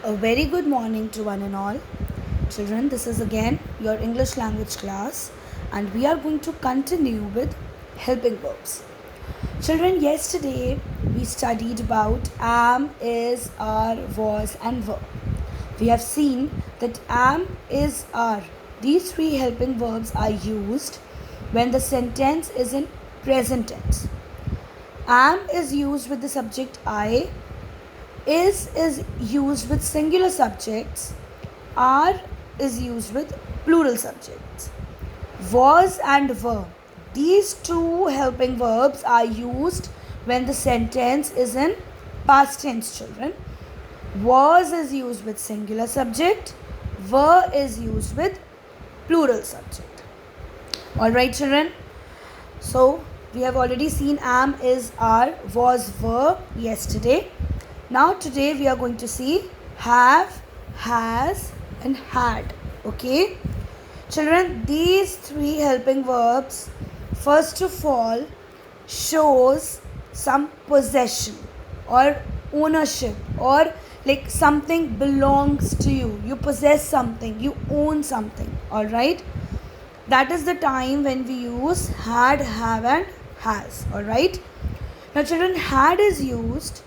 A very good morning to one and all. Children, this is again your English language class, and we are going to continue with helping verbs. Children, yesterday we studied about am, is, are, was, and were. We have seen that am, is, are. These three helping verbs are used when the sentence is in present tense. Am is used with the subject I. Is used with singular subjects. Are is used with plural subjects. Was and were. These two helping verbs are used when the sentence is in past tense, children. Was is used with singular subject. Were is used with plural subject. Alright, children. So, we have already seen am, is, are, was, were yesterday. Now today we are going to see have, has and had. Okay? Children, these three helping verbs first of all shows some possession or ownership, or like something belongs to you. You possess something, you own something. Alright? That is the time when we use had, have and has. Alright? Now children, had is used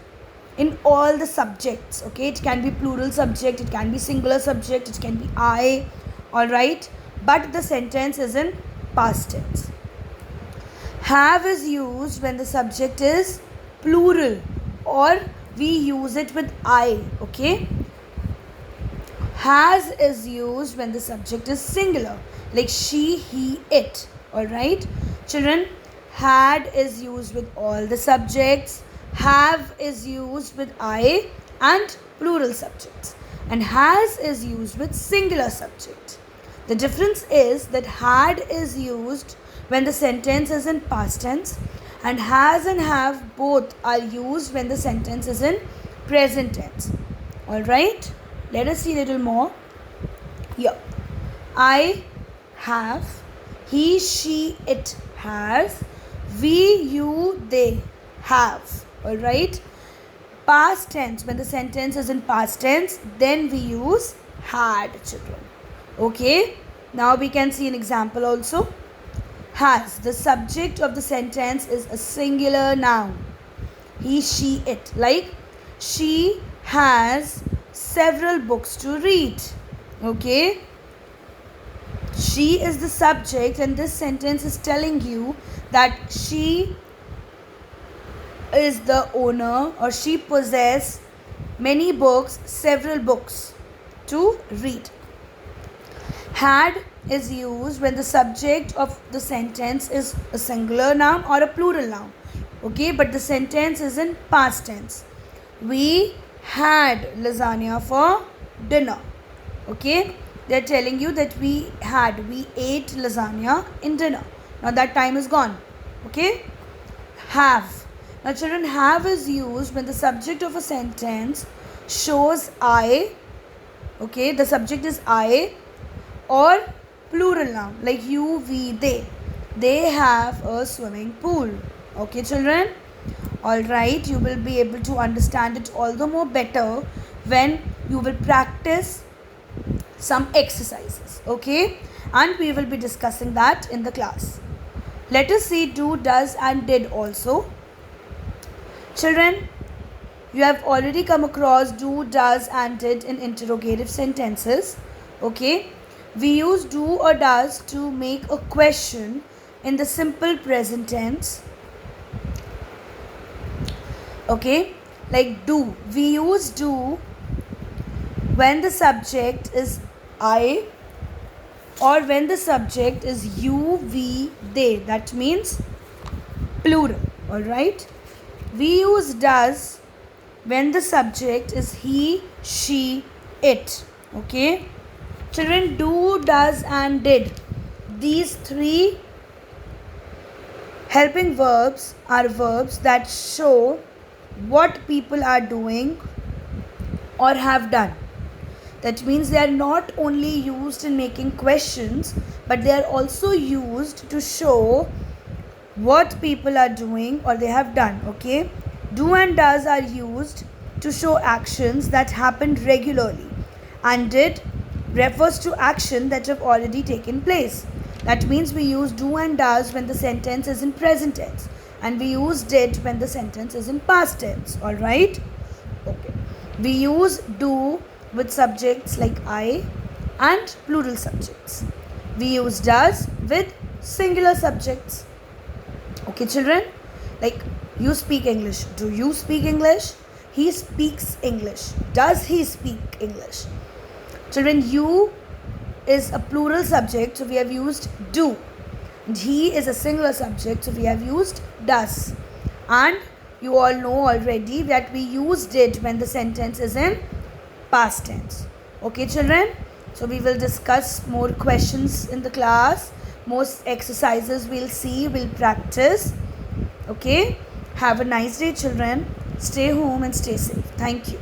in all the subjects. Okay, it can be plural subject, it can be singular subject, it can be I. Alright, but the sentence is in past tense. Have is used when the subject is plural, or we use it with I. Okay, has is used when the subject is singular, like she, he, it. Alright, children, had is used with all the subjects. Have is used with I and plural subjects, and has is used with singular subject. The difference is that had is used when the sentence is in past tense, and has and have both are used when the sentence is in present tense. Alright, let us see a little more. Here, I have, he, she, it has, we, you, they have. Alright, past tense, when the sentence is in past tense, then we use had, children. Okay, now we can see an example also. Has, the subject of the sentence is a singular noun. He, she, it. Like, she has several books to read. Okay, she is the subject, and this sentence is telling you that she is the owner, or she possesses many books, several books to read. Had is used when the subject of the sentence is a singular noun or a plural noun. Okay, but the sentence is in past tense. We had lasagna for dinner. Okay, they're telling you that we ate lasagna in dinner. Now that time is gone. Okay, have. Now children, have is used when the subject of a sentence shows I. Okay, the subject is I, or plural noun like you, we, they. They have a swimming pool. Okay, children? Alright, you will be able to understand it all the more better when you will practice some exercises. Okay, and we will be discussing that in the class. Let us see do, does and did also. Children, you have already come across do, does and did in interrogative sentences. Okay, we use do or does to make a question in the simple present tense. Okay, like do, we use do when the subject is I, or when the subject is you, we, they. That means plural. Alright, we use does when the subject is he, she, it. Okay, children, do, does and did, these three helping verbs are verbs that show what people are doing or have done. That means they are not only used in making questions, but they are also used to show what people are doing or they have done. Okay, do and does are used to show actions that happened regularly, and did refers to action that have already taken place. That means we use do and does when the sentence is in present tense, and we use did when the sentence is in past tense. Alright? Okay. We use do with subjects like I and plural subjects. We use does with singular subjects. Okay, children? Like, you speak English. Do you speak English? He speaks English. Does he speak English? Children, you is a plural subject, so we have used do. And he is a singular subject, so we have used does. And you all know already that we use did when the sentence is in past tense. Okay, children? So we will discuss more questions in the class. Most exercises we'll see, we'll practice. Okay? Have a nice day, children. Stay home and stay safe. Thank you.